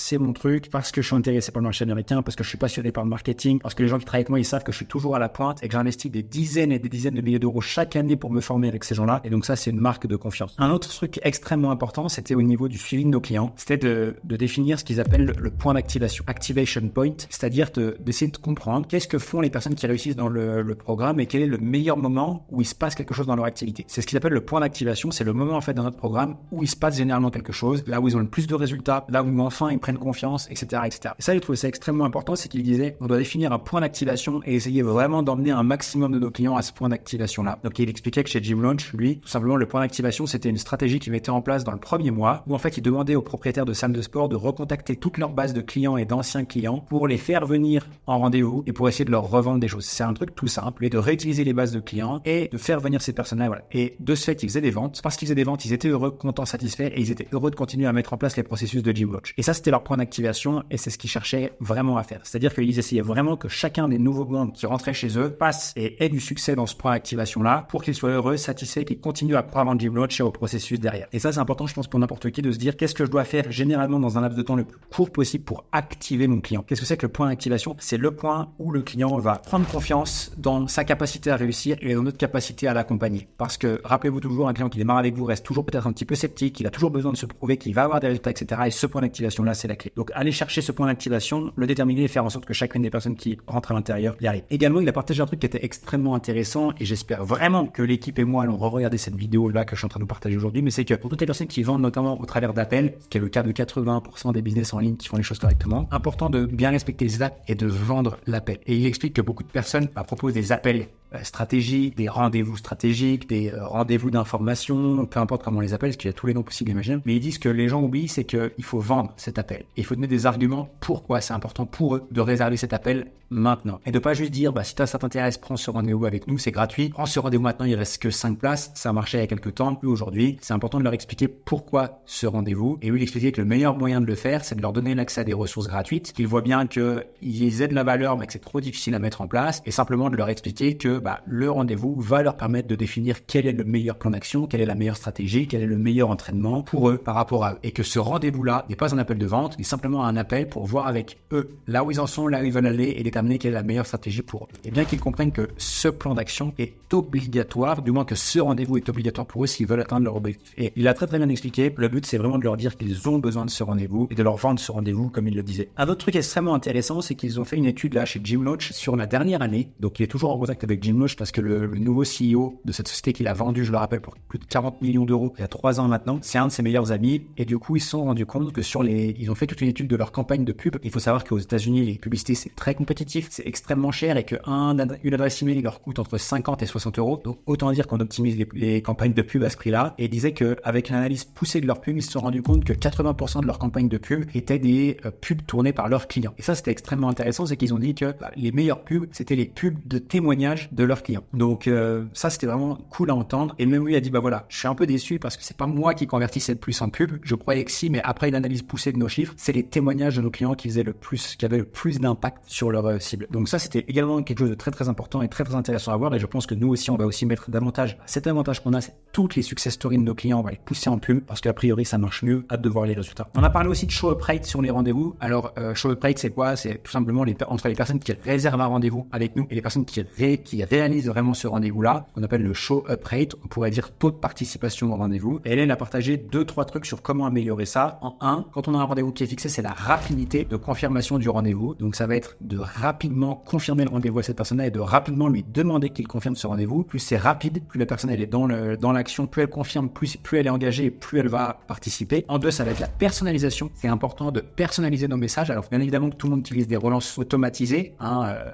parce que je suis intéressé par le marché américain, parce que je suis passionné par le marketing, parce que les gens qui travaillent avec moi, ils savent que je suis toujours à la pointe et que j'investis des dizaines et des dizaines de milliers d'euros chaque année pour me former avec ces gens-là. Et donc ça, c'est une marque de confiance. Un autre truc extrêmement important, c'était au niveau du suivi de nos clients. C'était de définir ce qu'ils appellent le point d'activation, activation point, c'est-à-dire d'essayer de comprendre qu'est-ce que font les personnes qui réussissent dans le programme et quel est le meilleur moment où il se passe quelque chose dans leur activité. C'est ce qu'ils appellent le point d'activation. C'est le moment en fait dans notre programme où il se passe généralement quelque chose, là où ils ont le plus de résultats, là où enfin ils prennent confiance, etc., etc. Et ça, j'ai trouvé ça extrêmement important, c'est qu'il disait, on doit définir un point d'activation et essayer vraiment d'emmener un maximum de nos clients à ce point d'activation-là. Donc, il expliquait que chez Gym Launch, lui, tout simplement, le point d'activation, c'était une stratégie qu'il mettait en place dans le premier mois où, en fait, il demandait aux propriétaires de salles de sport de recontacter toute leur base de clients et d'anciens clients pour les faire venir en rendez-vous et pour essayer de leur revendre des choses. C'est un truc tout simple, et de réutiliser les bases de clients et de faire venir ces personnes-là, voilà. Et de ce fait, ils faisaient des ventes. Parce qu'ils faisaient des ventes, ils étaient heureux, contents, satisfaits et ils étaient heureux de continuer à mettre en place les processus de Gym Launch. Et ça, c'était leur point d'activation et c'est ce qu'ils cherchaient vraiment à faire. C'est-à-dire qu'ils essayaient vraiment que chacun des nouveaux membres qui rentraient chez eux passe et ait du succès dans ce point d'activation-là pour qu'ils soient heureux, satisfaits, qu'ils continuent à croire en Gym Launch et au processus derrière. Et ça, c'est important, je pense, pour n'importe qui de se dire qu'est-ce que je dois faire généralement dans un laps de temps le plus court possible pour activer mon client. Qu'est-ce que c'est que le point d'activation? C'est le point où le client va prendre confiance dans sa capacité à réussir et dans notre capacité à l'accompagner. Parce que, rappelez-vous toujours, un client qui démarre avec vous reste toujours peut-être un petit peu sceptique, il a toujours besoin de se prouver qu'il va avoir des résultats, etc. Et ce point d'activation-là, c'est la clé. Donc, allez chercher ce point d'activation, le déterminer et faire en sorte que chacune des personnes qui rentrent à l'intérieur y arrive. Également, il a partagé un truc qui était extrêmement intéressant et j'espère vraiment que l'équipe et moi allons re-regarder cette vidéo-là que je suis en train de partager aujourd'hui, mais c'est que pour toutes les personnes qui vendent notamment au travers d'appels, ce qui est le cas de 80% des business en ligne qui font les choses correctement, important de bien respecter les étapes et de vendre l'appel. Et il explique que beaucoup de personnes proposent des appels stratégiques, des rendez-vous stratégiques, des rendez-vous d'information, peu importe comment on les appelle, parce qu'il y a tous les noms possibles, imagine. Mais ils disent que les gens oublient, c'est qu'il faut vendre cet appel. Et il faut donner des arguments pourquoi c'est important pour eux de réserver cet appel maintenant. Et de pas juste dire, si ça t'intéresse, prends ce rendez-vous avec nous, c'est gratuit. Prends ce rendez-vous maintenant, il reste que 5 places. Ça marchait il y a quelques temps, plus aujourd'hui. C'est important de leur expliquer pourquoi ce rendez-vous. Et lui, il expliquait que le meilleur moyen de le faire, c'est de leur donner l'accès à des ressources gratuites, qu'ils voient bien qu'ils aient de la valeur, mais que c'est trop difficile à mettre en place. Et simplement de leur expliquer que le rendez-vous va leur permettre de définir quel est le meilleur plan d'action, quelle est la meilleure stratégie, quel est le meilleur entraînement pour eux par rapport à eux. Et que ce rendez-vous-là n'est pas un appel de vente, mais simplement un appel pour voir avec eux là où ils en sont, là où ils veulent aller et déterminer quelle est la meilleure stratégie pour eux. Et bien qu'ils comprennent que ce plan d'action est obligatoire, du moins que ce rendez-vous est obligatoire pour eux s'ils veulent atteindre leur objectif. Et il a très très bien expliqué, le but c'est vraiment de leur dire qu'ils ont besoin de ce rendez-vous et de leur vendre ce rendez-vous comme il le disait. Un autre truc extrêmement intéressant, c'est qu'ils ont fait une étude là chez Gym Launch sur la dernière année, donc il est toujours en contact avec Gym Gymloge parce que le nouveau CEO de cette société qu'il a vendu, je le rappelle, pour plus de 40 millions d'euros il y a 3 ans maintenant, c'est un de ses meilleurs amis. Et du coup, ils se sont rendus compte que ils ont fait toute une étude de leur campagne de pub. Il faut savoir qu'aux États-Unis, les publicités, c'est très compétitif, c'est extrêmement cher et une adresse email leur coûte entre 50 et 60 euros. Donc, autant dire qu'on optimise les campagnes de pub à ce prix-là. Et ils disaient qu'avec l'analyse poussée de leur pub, ils se sont rendus compte que 80% de leurs campagnes de pub étaient des pubs tournées par leurs clients. Et ça, c'était extrêmement intéressant, c'est qu'ils ont dit que les meilleures pubs, c'était les pubs de témoignages de leurs clients. Donc ça, c'était vraiment cool à entendre. Et même lui a dit, voilà, je suis un peu déçu parce que c'est pas moi qui convertissais le plus en pub. Je croyais que si, mais après une analyse poussée de nos chiffres, c'est les témoignages de nos clients qui avaient le plus d'impact sur leur cible. Donc ça, c'était également quelque chose de très très important et très très intéressant à voir. Et je pense que nous aussi, on va aussi mettre davantage cet avantage qu'on a, c'est toutes les success stories de nos clients, on va les pousser en pub parce qu'a priori, ça marche mieux. Hâte de voir les résultats. On a parlé aussi de show up rate sur les rendez-vous. Alors, show up rate, c'est quoi? C'est tout simplement entre les personnes qui réservent un rendez-vous avec nous et les personnes qui réalisent vraiment ce rendez-vous-là, qu'on appelle le show up rate. On pourrait dire taux de participation au rendez-vous. Et Hélène a partagé 2-3 trucs sur comment améliorer ça. En un, quand on a un rendez-vous qui est fixé, c'est la rapidité de confirmation du rendez-vous. Donc, ça va être de rapidement confirmer le rendez-vous à cette personne-là et de rapidement lui demander qu'il confirme ce rendez-vous. Plus c'est rapide, plus la personne elle est dans l'action, plus elle confirme, plus elle est engagée et plus elle va participer. En deux, ça va être la personnalisation. C'est important de personnaliser nos messages. Alors, bien évidemment que tout le monde utilise des relances automatisées,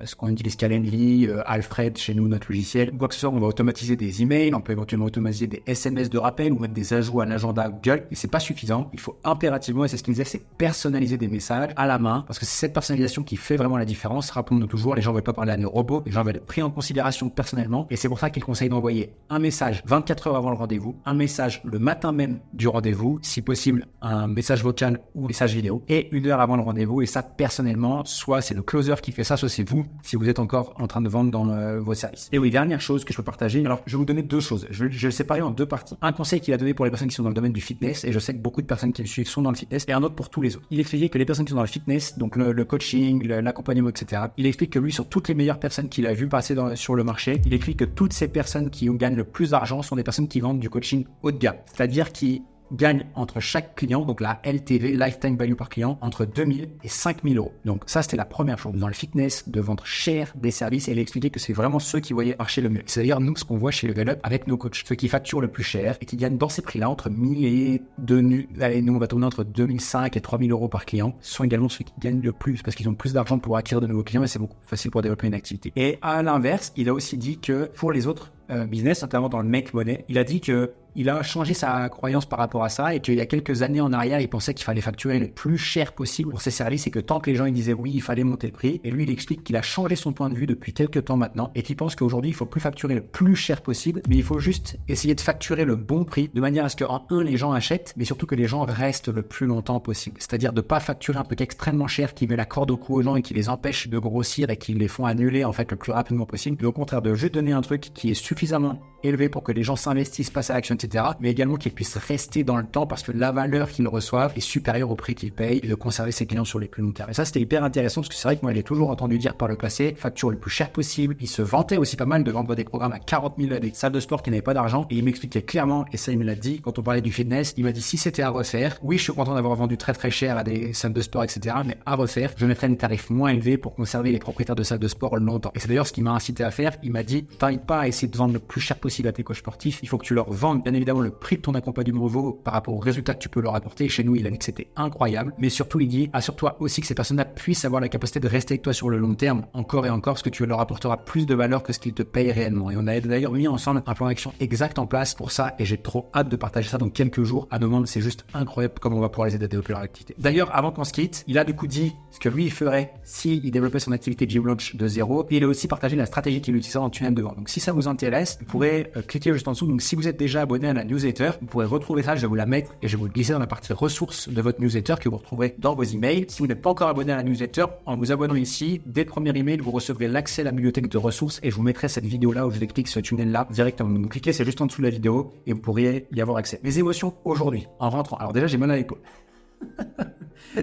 ce qu'on utilise Calendly, Alfred chez nous, notre logiciel. Quoi que ce soit, on va automatiser des emails, on peut éventuellement automatiser des SMS de rappel ou mettre des ajouts à l'agenda Google. Mais c'est pas suffisant. Il faut impérativement, et c'est ce qu'il disait, c'est personnaliser des messages à la main parce que c'est cette personnalisation qui fait vraiment la différence. Rappelons-nous toujours, les gens ne veulent pas parler à nos robots, les gens veulent être pris en considération personnellement et c'est pour ça qu'il conseille d'envoyer un message 24 heures avant le rendez-vous, un message le matin même du rendez-vous, si possible un message vocal ou un message vidéo et 1 heure avant le rendez-vous et ça personnellement, soit c'est le closer qui fait ça, soit c'est vous si vous êtes encore en train de vendre dans vos services. Et oui, dernière chose que je peux partager, alors je vais vous donner 2 choses, je vais le séparer en 2 parties. Un conseil qu'il a donné pour les personnes qui sont dans le domaine du fitness et je sais que beaucoup de personnes qui le suivent sont dans le fitness et un autre pour tous les autres. Il expliquait que les personnes qui sont dans le fitness, donc le coaching, l'accompagnement, etc. Il explique que lui, sur toutes les meilleures personnes qu'il a vues passer sur le marché, il explique que toutes ces personnes qui gagnent le plus d'argent sont des personnes qui vendent du coaching haut de gamme, c'est-à-dire qui gagne entre chaque client, donc la LTV, Lifetime Value par client, entre 2000 et 5000 euros. Donc ça, c'était la première chose dans le fitness, de vendre cher des services et il a expliqué que c'est vraiment ceux qui voyaient marcher le mieux. C'est d'ailleurs nous ce qu'on voit chez Level Up avec nos coachs, ceux qui facturent le plus cher et qui gagnent dans ces prix-là entre 1000 et 2000, allez, nous on va tourner entre 2005 et 3000 euros par client, ce sont également ceux qui gagnent le plus parce qu'ils ont plus d'argent pour acquérir de nouveaux clients et c'est beaucoup plus facile pour développer une activité. Et à l'inverse, il a aussi dit que pour les autres business, notamment dans le make money, il a dit que il a changé sa croyance par rapport à ça et qu'il y a quelques années en arrière, il pensait qu'il fallait facturer le plus cher possible pour ses services et que tant que les gens ils disaient oui, il fallait monter le prix. Et lui, il explique qu'il a changé son point de vue depuis quelques temps maintenant et qu'il pense qu'aujourd'hui, il faut plus facturer le plus cher possible, mais il faut juste essayer de facturer le bon prix de manière à ce que, en un, les gens achètent, mais surtout que les gens restent le plus longtemps possible. C'est-à-dire de pas facturer un truc extrêmement cher qui met la corde au cou aux gens et qui les empêche de grossir et qui les font annuler en fait le plus rapidement possible. Mais au contraire, de juste donner un truc qui est suffisamment élevé pour que les gens s'investissent, passent à l'action, etc. Mais également qu'ils puissent rester dans le temps parce que la valeur qu'ils reçoivent est supérieure au prix qu'ils payent et de conserver ses clients sur les plus longs termes. Et ça, c'était hyper intéressant parce que c'est vrai que moi, je l'ai toujours entendu dire par le passé, facture le plus cher possible. Il se vantait aussi pas mal de vendre des programmes à 40 000 à des salles de sport qui n'avaient pas d'argent. Et il m'expliquait clairement, et ça, il me l'a dit, quand on parlait du fitness, il m'a dit si c'était à refaire, oui, je suis content d'avoir vendu très très cher à des salles de sport, etc. Mais à refaire, je mettrais un tarif moins élevé pour conserver les propriétaires de salles de sport longtemps. Et c'est d'ailleurs ce qui m'a incité à faire. Il m'a dit, t'arrives pas à essayer de vendre le plus cher possible à tes coachs sportifs. Il faut que tu leur vendes, bien évidemment, le prix de ton accompagnement par rapport aux résultats que tu peux leur apporter. Chez nous, il a dit que c'était incroyable, mais surtout, il dit, assure-toi aussi que ces personnes-là puissent avoir la capacité de rester avec toi sur le long terme, encore et encore, parce que tu leur apporteras plus de valeur que ce qu'ils te payent réellement. Et on a d'ailleurs mis ensemble un plan d'action exact en place pour ça, et j'ai trop hâte de partager ça dans quelques jours. À nos membres, c'est juste incroyable comment on va pouvoir les aider à développer leur activité. D'ailleurs, avant qu'on se quitte, il a du coup dit ce que lui, il ferait s'il développait son activité Gymloge de zéro, et il a aussi partagé la stratégie qu'il utilisera en tunnel de vente. Donc, si ça vous intéresse, vous pourrez cliquer juste en dessous. Donc, si vous êtes déjà abonné à la newsletter, vous pourrez retrouver ça, je vais vous la mettre et je vais vous le glisser dans la partie ressources de votre newsletter que vous retrouverez dans vos emails. Si vous n'êtes pas encore abonné à la newsletter, en vous abonnant ici, dès le premier email, vous recevrez l'accès à la bibliothèque de ressources et je vous mettrai cette vidéo-là où je vous explique ce tunnel-là directement. Donc, cliquez, c'est juste en dessous de la vidéo et vous pourriez y avoir accès. Mes émotions aujourd'hui, en rentrant. Alors déjà, j'ai mal à l'épaule.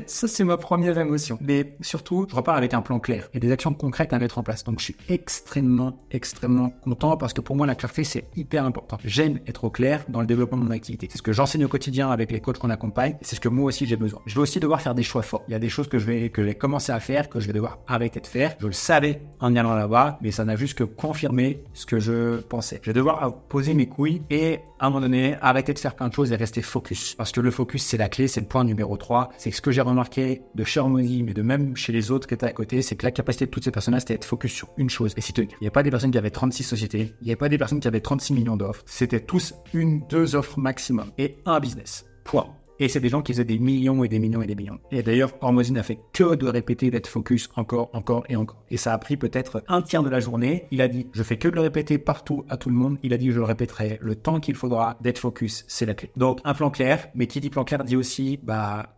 Ça, c'est ma première émotion. Mais surtout, je repars avec un plan clair et des actions concrètes à mettre en place. Donc, je suis extrêmement content parce que pour moi, la clarté, c'est hyper important. J'aime être au clair dans le développement de mon activité. C'est ce que j'enseigne au quotidien avec les coachs qu'on accompagne. Et c'est ce que moi aussi, j'ai besoin. Je vais aussi devoir faire des choix forts. Il y a des choses que je vais commencer à faire, que je vais devoir arrêter de faire. Je le savais en y allant là-bas, mais ça n'a juste que confirmé ce que je pensais. Je vais devoir poser mes couilles et à un moment donné, arrêter de faire plein de choses et rester focus. Parce que le focus, c'est la clé, c'est le point numéro 3. C'est ce que j'ai remarqué de chez Hormozy, mais de même chez les autres qui étaient à côté, c'est que la capacité de toutes ces personnes-là, c'était d'être focus sur une chose et s'y tenir. Il n'y a pas des personnes qui avaient 36 sociétés, il n'y avait pas des personnes qui avaient 36 millions d'offres. C'était tous 1-2 offres maximum et un business. Point. Et c'est des gens qui faisaient des millions et des millions et des millions. Et d'ailleurs, Hormozy n'a fait que de répéter d'être focus encore et encore. Et ça a pris peut-être un tiers de la journée. Il a dit, je fais que de le répéter partout à tout le monde. Il a dit, je le répéterai le temps qu'il faudra d'être focus, c'est la clé. Donc, un plan clair. Mais qui dit plan clair dit aussi,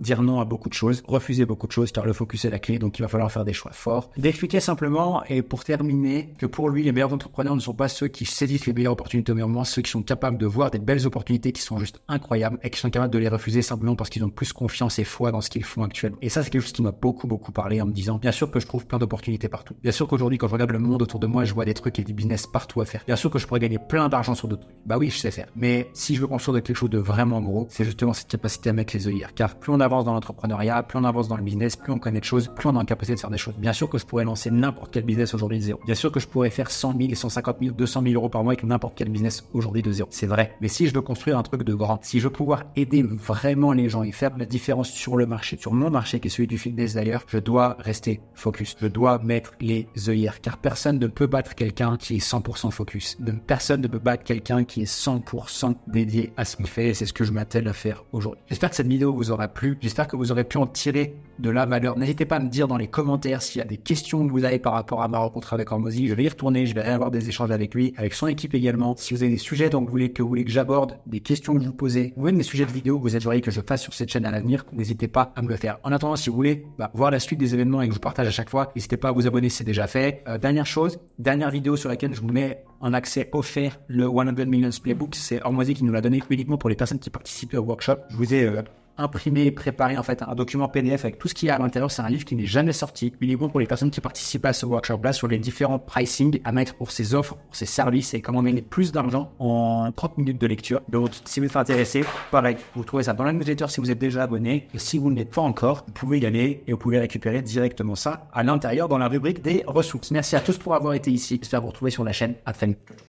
dire non à beaucoup de choses, refuser beaucoup de choses, car le focus est la clé. Donc, il va falloir faire des choix forts. D'expliquer simplement, et pour terminer, que pour lui, les meilleurs entrepreneurs ne sont pas ceux qui saisissent les meilleures opportunités au meilleur moment, ceux qui sont capables de voir des belles opportunités qui sont juste incroyables et qui sont capables de les refuser simplement parce qu'ils ont plus confiance et foi dans ce qu'ils font actuellement. Et ça, c'est quelque chose qui m'a beaucoup parlé en me disant, bien sûr que je trouve plein d'opportunités partout. Bien sûr qu'aujourd'hui, quand je regarde le monde autour de moi, je vois des trucs et du business partout à faire. Bien sûr que je pourrais gagner plein d'argent sur d'autres trucs. Bah oui, je sais faire. Mais si je veux construire quelque chose de vraiment gros, c'est justement cette capacité à mettre les œillères. Car plus on avance dans l'entrepreneuriat, plus on avance dans le business, plus on connaît de choses, plus on a la capacité de faire des choses. Bien sûr que je pourrais lancer n'importe quel business aujourd'hui de zéro. Bien sûr que je pourrais faire 100 000, 150 000, 200 000 euros par mois avec n'importe quel business aujourd'hui de zéro. C'est vrai. Mais si je veux construire un truc de grand, si je veux pouvoir aider vraiment les gens et faire la différence sur le marché, sur mon marché qui est celui du fitness d'ailleurs, je dois rester focus. Je dois mettre les œillères car personne ne peut battre quelqu'un qui est 100% focus. Personne ne peut battre quelqu'un qui est 100% dédié à ce qu'il fait et c'est ce que je m'attelle à faire aujourd'hui. J'espère que cette vidéo vous aura plu. J'espère que vous aurez pu en tirer de la valeur. N'hésitez pas à me dire dans les commentaires s'il y a des questions que vous avez par rapport à ma rencontre avec Hormozy. Je vais y retourner, je vais avoir des échanges avec lui, avec son équipe également. Si vous avez des sujets dont vous voulez que j'aborde, des questions que je vous posez, ou même des sujets de vidéos que vous aimeriez que je fasse sur cette chaîne à l'avenir, n'hésitez pas à me le faire. En attendant, si vous voulez voir la suite des événements et que je vous partage à chaque fois, n'hésitez pas à vous abonner si c'est déjà fait. Dernière vidéo sur laquelle je vous mets en accès offert le 100 Millions Playbook. C'est Hormozy qui nous l'a donné uniquement pour les personnes qui participaient au workshop. Je vous ai imprimé, préparé en fait un document PDF avec tout ce qu'il y a à l'intérieur. C'est un livre qui n'est jamais sorti, uniquement pour les personnes qui participent à ce workshop-là sur les différents pricing à mettre pour ces offres, pour ces services et comment gagner plus d'argent en 30 minutes de lecture. Donc, si vous êtes intéressé, pareil, vous trouvez ça dans la newsletter si vous êtes déjà abonné. Et si vous ne l'êtes pas encore, vous pouvez y aller et vous pouvez récupérer directement ça à l'intérieur dans la rubrique des ressources. Merci à tous pour avoir été ici. J'espère vous retrouver sur la chaîne. À très vite.